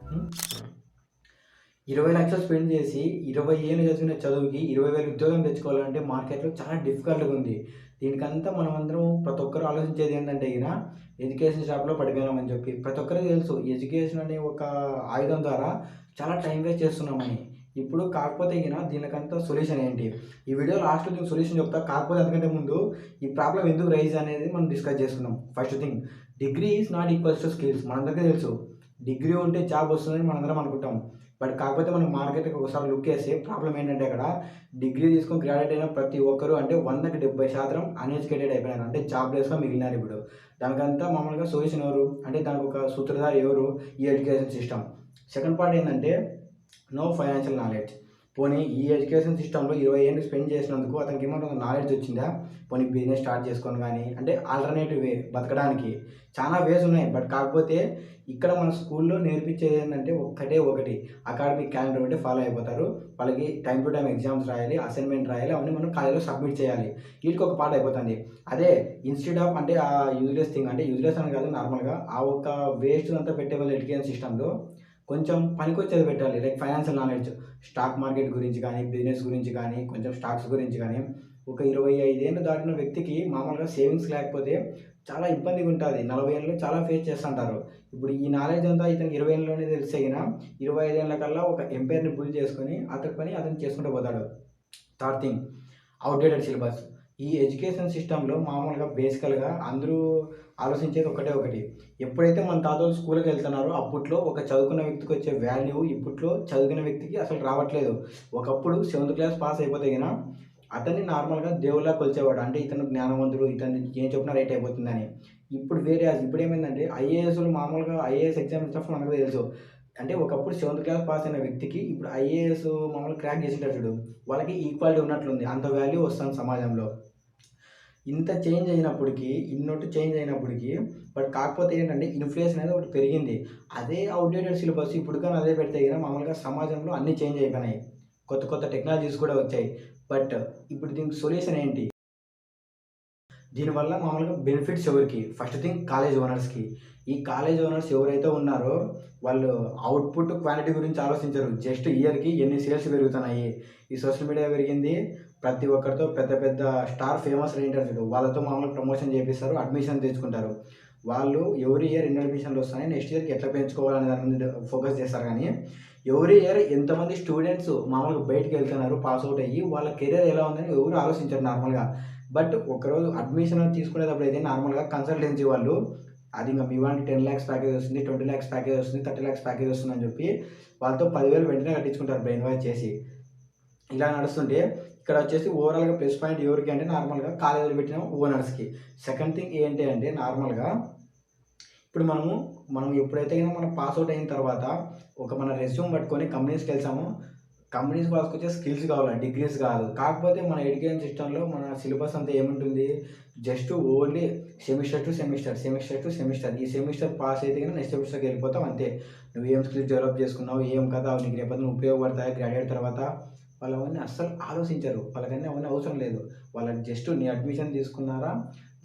హ్మ్. 20,00,000 స్పెండ్ చేసి 20 ఏళ్ళు చదివిన చదువుకి 20,000 ఉద్యోగం తెచ్చుకోవాలంటే మార్కెట్‌లో చాలా డిఫికల్ట్‌గా ఉంది. దీనికంతా మనమందరం ప్రతి ఒక్కరు ఆలోచించేది ఏంటంటే ఎడ్యుకేషన్ ట్రాప్‌లో పడిపోయినామని చెప్పి. ప్రతి ఒక్కరికి తెలుసు ఎడ్యుకేషన్ అనే ఒక ఆయుధం ద్వారా చాలా టైం వేస్ట్ చేస్తున్నామని. ఇప్పుడు కాకపోతే దీనికంతా సొల్యూషన్ ఏంటి? ఈ వీడియో లాస్ట్‌లో దీనికి సొల్యూషన్ చెప్తా. కాకపోతే అంతకంటే ముందు ఈ ప్రాబ్లమ్ ఎందుకు రైజ్ అనేది మనం డిస్కస్ చేసుకుందాం. First thing, degree is not equals to skills. మనందరికీ తెలుసు. డిగ్రీ ఉంటే జాబ్ వస్తుందని మనందరం అనుకుంటాం. బట్ కాకపోతే మనం మార్కెట్‌కి ఒకసారి లుక్ ఏస్తే ప్రాబ్లమ్ ఏంటంటే అక్కడ డిగ్రీ తీసుకొని గ్రాడ్యుయేట్ అయిన ప్రతి ఒక్కరు అంటే 100కి 70% అన్‌ఎడ్యుకేటెడ్ అయిపోయినారు. అంటే జాబ్‌లెస్‌గా మిగిలినారు ఇప్పుడు. దానికంతా మామూలుగా సొల్యూషన్ ఎవరు? అంటే దానికి ఒక సూత్రధారి ఎవరు? ఈ ఎడ్యుకేషన్ సిస్టమ్. సెకండ్ పార్ట్ ఏందంటే నో ఫైనాన్షియల్ నాలెడ్జ్. పోనీ ఈ ఎడ్యుకేషన్ సిస్టమ్‌లో 20 ఏళ్ళు స్పెండ్ చేసినందుకు అతనికి ఏమన్నా నాలెడ్జ్ వచ్చిందా? పోనీ బిజినెస్ స్టార్ట్ చేసుకొని గాని, అంటే ఆల్టర్‌నేటివ్ వే బతకడానికి. చాలా వేస్ ఉన్నాయి. బట్ కాకపోతే ఇక్కడ మన స్కూల్‌లో నేర్పించేది ఏందంటే ఒక్కటే ఒకటి. అకాడమిక్ క్యాలెండర్ ఒకటి ఫాలో అయిపోతారు. వాళ్ళకి టైమ్ టు టైమ్ ఎగ్జామ్స్ రాయాలి, అసైన్‌మెంట్ రాయాలి. అవన్నీ మనం కాలేజ్‌లో సబ్మిట్ చేయాలి. వీటికి ఒక పార్ట్ అయిపోతుంది. అదే ఇన్‌స్టెడ్ ఆఫ్ అంటే యూజ్‌లెస్ థింగ్, అంటే యూజ్‌లెస్ అని కాదు, నార్మల్‌గా ఆ ఒక్క వేస్ట్ అంతా పెట్టే బదులు ఎడ్యుకేషన్ సిస్టమ్‌లో కొంచెం పనికొచ్చేది పెట్టాలి. Like financial knowledge, stock market గురించి కానీ, బిజినెస్ గురించి కానీ, కొంచెం స్టాక్స్ గురించి కానీ. ఒక 25 ఏళ్ళు దాటిన వ్యక్తికి మామూలుగా సేవింగ్స్ లేకపోతే చాలా ఇబ్బందిగా ఉంటది. 40 ఏళ్ళలో చాలా ఫేస్ చేస్తుంటారు. ఇప్పుడు ఈ నాలెడ్జ్ అంతా ఇతనికి 20 ఏళ్ళలోనే తెలిస్తే 25 ఏళ్ళ కల్లా ఒక ఎంపైర్‌ని బిల్డ్ చేసుకొని అతని పని అతను చేసుకుంటూ పోతాడు. Third thing, outdated syllabus. ఈ ఎడ్యుకేషన్ సిస్టమ్‌లో మామూలుగా బేసికల్‌గా అందరూ ఆలోచించేది ఒకటే ఒకటి. ఎప్పుడైతే మన తాతోళ్ళు స్కూల్‌కెళ్తున్నారో అప్పట్లో ఒక చదువుకున్న వ్యక్తికి వచ్చే వాల్యూ ఇప్పట్లో చదివిన వ్యక్తికి అసలు రావట్లేదు. ఒకప్పుడు సెవెంత్ క్లాస్ పాస్ అయిపోతే అతన్ని నార్మల్‌గా దేవుడిలా కొలిచేవాడు. అంటే ఇతను జ్ఞానవంతుడు, ఇతను ఏం చెప్పినా రైట్ అయిపోతుందని. ఇప్పుడు ఇప్పుడేమైందంటే ఐఏఎస్‌లు మామూలుగా ఐఏఎస్ ఎగ్జామ్ ఇచ్చినప్పుడు మనకు తెలుసు. అంటే ఒకప్పుడు సెవెంత్ క్లాస్ పాస్ అయిన వ్యక్తికి ఇప్పుడు ఐఏఎస్ మామూలుగా క్రాక్ చేసింటారు చూడు. వాళ్ళకి ఈక్వాలిటీ ఉన్నట్లుంది. అంత వాల్యూ వస్తుంది సమాజంలో. ఇంత చేంజ్ అయినప్పటికీ, ఇన్నొట్టు చేంజ్ అయినప్పటికీ బట్ కాకపోతే ఏంటంటే ఇన్‌ఫ్లేషన్ అనేది ఒకటి పెరిగింది. అదే అవుట్‌డేటెడ్ సిలబస్ ఇప్పుడు గాని అదే పెడితే మామూలుగా సమాజంలో అన్నీ చేంజ్ అయిపోయినాయి. కొత్త కొత్త టెక్నాలజీస్ కూడా వచ్చాయి. బట్ ఇప్పుడు దీనికి సొల్యూషన్ ఏంటి? దీనివల్ల మామూలుగా బెనిఫిట్స్ ఎవరికి? ఫస్ట్ థింగ్ కాలేజ్ ఓనర్స్‌కి. ఈ కాలేజ్ ఓనర్స్ ఎవరైతే ఉన్నారో వాళ్ళు అవుట్‌పుట్, క్వాలిటీ గురించి ఆలోచించరు. జస్ట్ ఇయర్‌కి ఎన్ని సేల్స్ పెరుగుతున్నాయి. ఈ సోషల్ మీడియా పెరిగింది. ప్రతి ఒక్కరితో పెద్ద పెద్ద స్టార్ ఫేమస్ రైటర్స్ చూడు. వాళ్ళతో మామూలుగా ప్రమోషన్ చేపిస్తారు. అడ్మిషన్ తెచ్చుకుంటారు. వాళ్ళు ఎవ్రీ ఇయర్ ఎన్ని అడ్మిషన్‌లు వస్తున్నాయి, నెక్స్ట్ ఇయర్‌కి ఎట్లా పెంచుకోవాలనే దాని మీద ఫోకస్ చేస్తారు గానీ, ఎవ్రీ ఇయర్ ఎంతమంది స్టూడెంట్స్ మామూలుగా బయటికెళ్తున్నారు పాస్ ఔట్ అయ్యి, వాళ్ళ కెరియర్ ఎలా ఉందని ఎవరు ఆలోచించరు నార్మల్‌గా. బట్ ఒకరోజు అడ్మిషన్ తీసుకునేటప్పుడు అయితే నార్మల్‌గా కన్సల్టెన్సీ వాళ్ళు అది మీ వానికి 10,00,000 ప్యాకేజ్ వస్తుంది, 20,00,000 ప్యాకేజ్ వస్తుంది, 30,00,000 ప్యాకేజ్ వస్తుందని చెప్పి వాళ్ళతో 10,000 వెంటనే కట్టించుకుంటారు బ్రెయిన్ వాష్ చేసి. ఇలా నడుస్తుంటే ఇక్కడ వచ్చేసి ఓవరాల్‌గా ప్లస్ పాయింట్ ఎవరికి అంటే నార్మల్‌గా కాలేజీలో పెట్టిన ఓనర్స్‌కి. సెకండ్ థింగ్ ఏంటి అంటే నార్మల్‌గా ఇప్పుడు మనం ఎప్పుడైతే మనం పాస్ ఔట్ అయిన తర్వాత మన రెజ్యూమ్ పట్టుకొని కంపెనీస్‌కెళ్తామో, కంపెనీస్ వాళ్ళకొచ్చే స్కిల్స్ కావాలి, డిగ్రీస్ కాదు. కాకపోతే మన ఎడ్యుకేషన్ సిస్టమ్‌లో మన సిలబస్ అంతా ఏముంటుంది? Just only semester to semester, semester to semester. ఈ సెమిస్టర్ పాస్ అయితే నెక్స్ట్ సెమిస్టర్‌కి వెళ్ళిపోతాం అంతే. నువ్వేం స్కిల్స్ డెవలప్ చేసుకున్నావు, ఏం కథ, అవి నీకు రేపొద్దున ఉపయోగపడతాయా గ్రాడ్యుయేట్ తర్వాత? వాళ్ళు అవన్నీ అస్సలు ఆలోచించరు. వాళ్ళకన్నీ అవన్నీ అవసరం లేదు. వాళ్ళకి జస్ట్ నీ అడ్మిషన్ తీసుకున్నారా,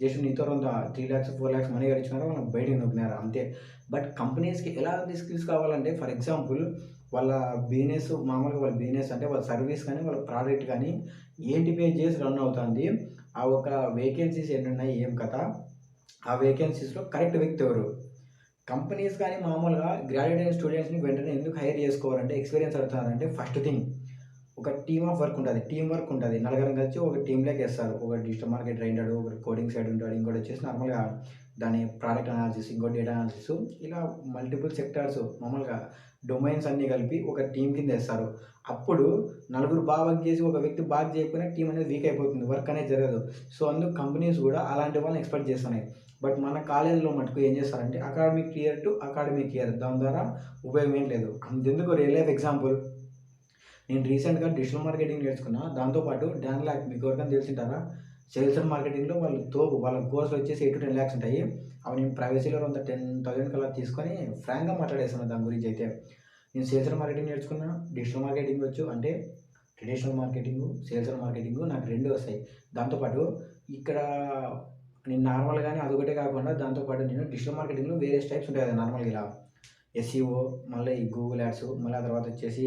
జస్ట్ నీతో 3,00,000, 4,00,000 మనీ కట్టించినారా, వాళ్ళని బయటికి నూకినారా అంతే. బట్ కంపెనీస్‌కి ఎలాంటి స్కిల్స్ కావాలంటే ఫర్ ఎగ్జాంపుల్ వాళ్ళ వాళ్ళ బిజినెస్ అంటే వాళ్ళ సర్వీస్ కానీ, వాళ్ళ ప్రోడక్ట్ కానీ ఏంటి బేస్ చేసి రన్ అవుతుంది. ఆ ఒక వేకెన్సీస్ ఎన్నున్నాయి, ఏం కథ? ఆ వేకెన్సీస్‌లో కరెక్ట్ వ్యక్తి ఎవరు? కంపెనీస్ కానీ మామూలుగా గ్రాడ్యుయేట్ అయిన స్టూడెంట్స్‌ని వెంటనే ఎందుకు హైర్ చేసుకోవాలంటే ఎక్స్‌పీరియన్స్ అడుగుతున్నారంటే ఫస్ట్ థింగ్ ఒక టీమ్ ఆఫ్ వర్క్ ఉంటది. టీమ్ వర్క్ ఉంటది. నలుగురం కలిసి ఒక టీమ్‌లోకి ఏస్తారు. ఒకడు డిజిటల్ మార్కెటర్ అయింటాడు, ఒకడు కోడింగ్ సైడ్ ఉంటాడు, ఇంకోటి వచ్చేసి నార్మల్‌గా దాని ప్రోడక్ట్ అనాలిసిస్, ఇంకోటి డేటా అనాలిసిస్, ఇలా మల్టిపుల్ సెక్టార్స్ మామూలుగా డొమైన్స్ అన్నీ కలిపి ఒక టీమ్ కింద ఏస్తారు. అప్పుడు నలుగురు బాగా వర్క్ చేసి ఒక వ్యక్తి బాగా చేయకపోయినా టీమ్ అనేది వీక్ అయిపోతుంది. వర్క్ అనేది జరగదు. సో, అందుకు కంపెనీస్ కూడా అలాంటి వాళ్ళని ఎక్స్‌పెక్ట్ చేస్తున్నాయి. బట్ మన కాలేజ్‌లో మటుకు ఏం చేస్తారంటే academic year to academic year, దాని ద్వారా ఉపయోగం ఏం లేదు. అంతెందుకు రియల్ లైఫ్ ఎగ్జాంపుల్, నేను రీసెంట్‌గా డిజిటల్ మార్కెటింగ్ నేర్చుకున్నా. దాంతో పాటు డాన్ లాక్ మీకు ఎవరికైనా తెలిసుంటారా? సేల్స్ అండ్ మార్కెటింగ్‌లో వాళ్ళు తోపు. వాళ్ళ కోర్సులు వచ్చేసి 8-10 లాక్స్ ఉంటాయి. అవి నేను ప్రైవసీలో 10,000 కల్లా తీసుకొని ఫ్రాంక్‌గా మాట్లాడేస్తాను దాని గురించి అయితే. నేను సేల్స్ అండ్ మార్కెటింగ్ నేర్చుకున్నా. డిజిటల్ మార్కెటింగ్ వచ్చు. అంటే traditional marketing, sales and marketing నాకు 2 వస్తాయి. దాంతో పాటు ఇక్కడ నేను నార్మల్‌గానే అదొకటే కాకుండా దాంతో పాటు నేను డిజిటల్ మార్కెటింగ్‌లో వేరియస్ టైప్స్ ఉంటాయి కదా నార్మల్‌గా ఇలా. ఎస్ఈఓ, మళ్ళీ ఈ గూగుల్ యాడ్స్, మళ్ళీ ఆ తర్వాత వచ్చేసి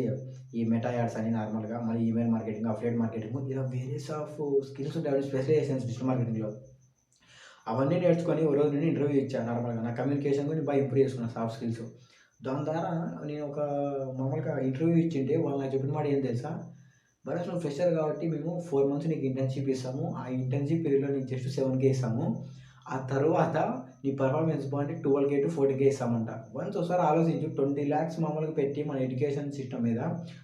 ఈ మెటా యాడ్స్ అని నార్మల్గా, మళ్ళీ ఈమెయిల్ మార్కెటింగ్, అఫిలియేట్ మార్కెటింగ్, ఇలా వేరియస్ ఆఫ్ స్కిల్స్ ఉంటాయి స్పెషలైజేషన్స్ డిజిటల్ మార్కెటింగ్లో. అవన్నీ నేర్చుకొని ఓ రోజు నేను ఇంటర్వ్యూ ఇచ్చాను నార్మల్గా. నా కమ్యూనికేషన్ కూడా బాగా ఇంప్రూవ్ చేసుకున్నాను, సాఫ్ట్ స్కిల్స్. దాని ద్వారా నేను ఒక మామూలుగా ఇంటర్వ్యూ ఇచ్చింటే వాళ్ళు నాకు చెప్పిన మాట ఏం తెలుసా? భరత్ నువ్వు ఫ్రెషర్ కాబట్టి మేము 4 మంత్స్ నీకు ఇంటర్న్‌షిప్ ఇస్తాము. ఆ ఇంటర్న్‌షిప్ పీరియడ్‌లో నీకు జస్ట్ 7,000 ఇస్తాము. ఆ తరువాత నీ పెర్ఫార్మెన్స్ బాగుంటే 12,000-14,000 ఇస్తామంట. వన్స్ ఒకసారి ఆలోచించు, 20,00,000 మామూలుగా పెట్టి మన ఎడ్యుకేషన్ సిస్టమ్ మీద,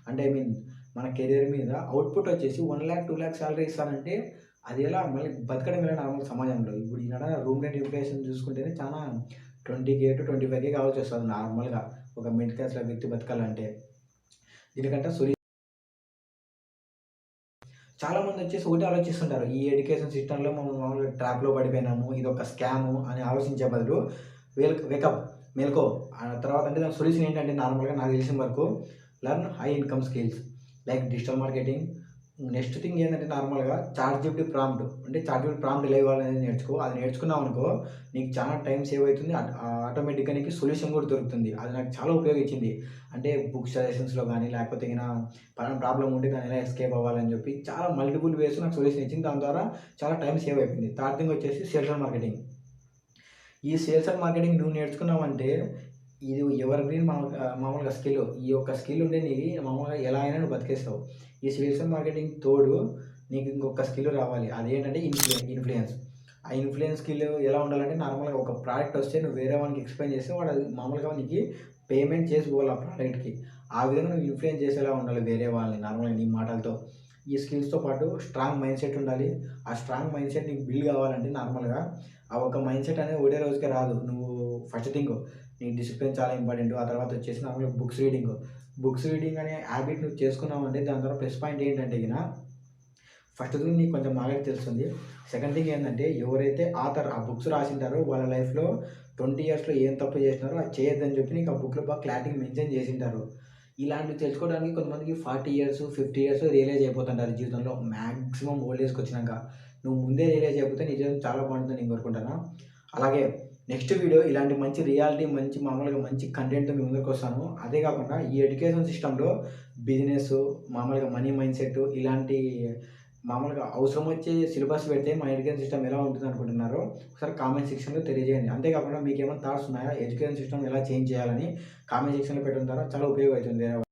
అంటే ఐ మీన్ మన కెరియర్ మీద అవుట్‌పుట్ వచ్చేసి 1,00,000, 2,00,000 సాలరీ ఇస్తానంటే అది ఎలా మళ్ళీ బతకడం ఎలా నార్మల్ సమాజంలో? ఇప్పుడు ఈ నడ రూమ్ రెంట్ ఇన్ఫ్లేషన్ చూసుకుంటేనే చాలా 20,000-25,000 కావాల్సొస్తది నార్మల్‌గా ఒక మిడిల్ క్లాస్‌లో వ్యక్తి బతకాలంటే. దీనికంటే చాలామంది వచ్చేసి ఒకటే ఆలోచిస్తుంటారు. ఈ ఎడ్యుకేషన్ సిస్టమ్‌లో మనం మామూలుగా ట్రాప్‌లో పడిపోయినాము. ఇదొక స్కాము అని ఆలోచించే బదులు వేకప్, మేల్కో. తర్వాత అంటే దాని సొల్యూషన్ ఏంటంటే నార్మల్‌గా నాకు తెలిసిన వరకు learn high income skills like digital marketing. Next thing ఏంటంటే నార్మల్‌గా చాట్‌జిపిటి ప్రాంప్ట్, అంటే చాట్‌జిపిటి ప్రాంప్ట్ ఎలా ఇవ్వాలనేది నేర్చుకో. అది నేర్చుకున్నావనుకో నీకు చాలా టైం సేవ్ అవుతుంది. ఆటోమేటిక్‌గా నీకు సొల్యూషన్ కూడా దొరుకుతుంది. అది నాకు చాలా ఉపయోగించింది. అంటే బుక్ సజెషన్స్‌లో గానీ, లేకపోతే పలానా ప్రాబ్లమ్ ఉంటే దాన్ని ఎలా ఎస్కేప్ అవ్వాలని చెప్పి చాలా మల్టిపుల్ వేస్ నాకు సొల్యూషన్ ఇచ్చింది. దాని ద్వారా చాలా టైం సేవ్ అయిపోయింది. థర్డ్ థింగ్ వచ్చేసి సేల్స్ అండ్ మార్కెటింగ్. ఈ సేల్స్ అండ్ మార్కెటింగ్ నువ్వు నేర్చుకున్నావంటే ఇది ఎవర్ గ్రీన్ మామూలుగా స్కిల్. ఈ యొక్క స్కిల్ ఉంటే నీకు మామూలుగా ఎలా అయినా నువ్వు బతికేస్తావు. ఈ సేల్స్ అండ్ మార్కెటింగ్ తోడు నీకు ఇంకొక స్కిల్ రావాలి. అదేంటంటే ఇన్‌ఫ్లుయెన్స్. ఆ ఇన్‌ఫ్లుయెన్స్ స్కిల్ ఎలా ఉండాలంటే నార్మల్‌గా ఒక ప్రోడక్ట్ వస్తే నువ్వు వేరే వానికి ఎక్స్‌ప్లెయిన్ చేస్తే వాడు అది మామూలుగా నీకు పేమెంట్ చేసి పోవాలి ఆ ప్రోడక్ట్‌కి. ఆ విధంగా నువ్వు ఇన్‌ఫ్లుయెన్స్ చేసేలా ఉండాలి వేరే వాళ్ళని నార్మల్‌గా నీ మాటలతో. ఈ స్కిల్స్‌తో పాటు స్ట్రాంగ్ మైండ్‌సెట్ ఉండాలి. ఆ స్ట్రాంగ్ మైండ్‌సెట్ నీకు బిల్డ్ కావాలంటే నార్మల్‌గా ఆ ఒక మైండ్‌సెట్ అనేది ఒకటే రోజుకే రాదు. నువ్వు ఫస్ట్ థింగ్ నీ డిసిప్లిన్ చాలా ఇంపార్టెంట్. ఆ తర్వాత వచ్చేసి నార్మల్‌గా బుక్స్ రీడింగ్. బుక్స్ రీడింగ్ అనే హ్యాబిట్ నువ్వు చేసుకున్నావంటే దాని ద్వారా ప్లస్ పాయింట్ ఏంటంటే ఫస్ట్ థింగ్ నీకు కొంచెం నాలెడ్జ్ తెలుస్తుంది. సెకండ్ థింగ్ ఏంటంటే ఎవరైతే ఆథర్ ఆ బుక్స్ రాసింటారో వాళ్ళ లైఫ్‌లో 20 ఇయర్స్‌లో ఏం తప్పు చేసినారో అది చేయొద్దని చెప్పి నీకు ఆ బుక్‌లో బాగా క్లారిటీగా మెన్షన్ చేసింటారు. ఇలాంటివి తెలుసుకోవడానికి కొంతమందికి 40 ఇయర్స్, 50 ఇయర్స్ రియలైజ్ అయిపోతుంటారు జీవితంలో. మాక్సిమం ఓల్డ్ ఏజ్‌కి వచ్చినాక. నువ్వు ముందే రియలైజ్ అయిపోతే నీ జీవితం చాలా బాగుంటుందని నేను కోరుకుంటున్నా. అలాగే నెక్స్ట్ వీడియో ఇలాంటి మంచి రియాలిటీ, మంచి మామూలుగా మంచి కంటెంట్‌తో మీ ముందుకొస్తాను. అదే కాకుండా ఈ ఎడ్యుకేషన్ సిస్టమ్‌లో బిజినెస్, మామూలుగా మనీ మైండ్‌సెట్ ఇలాంటి మామూలుగా అవసరం వచ్చే సిలబస్ పెడితే మన ఎడ్యుకేషన్ సిస్టమ్ ఎలా ఉంటుందనుకుంటున్నారో ఒకసారి కామెంట్ సెక్షన్‌లో తెలియజేయండి. అంతేకాకుండా మీకేమైనా థాట్స్ ఉన్నాయా? ఎడ్యుకేషన్ సిస్టమ్ ఎలా చేంజ్ చేయాలని కామెంట్ సెక్షన్‌లో పెట్టడం ద్వారా చాలా ఉపయోగం అవుతుంది వేరే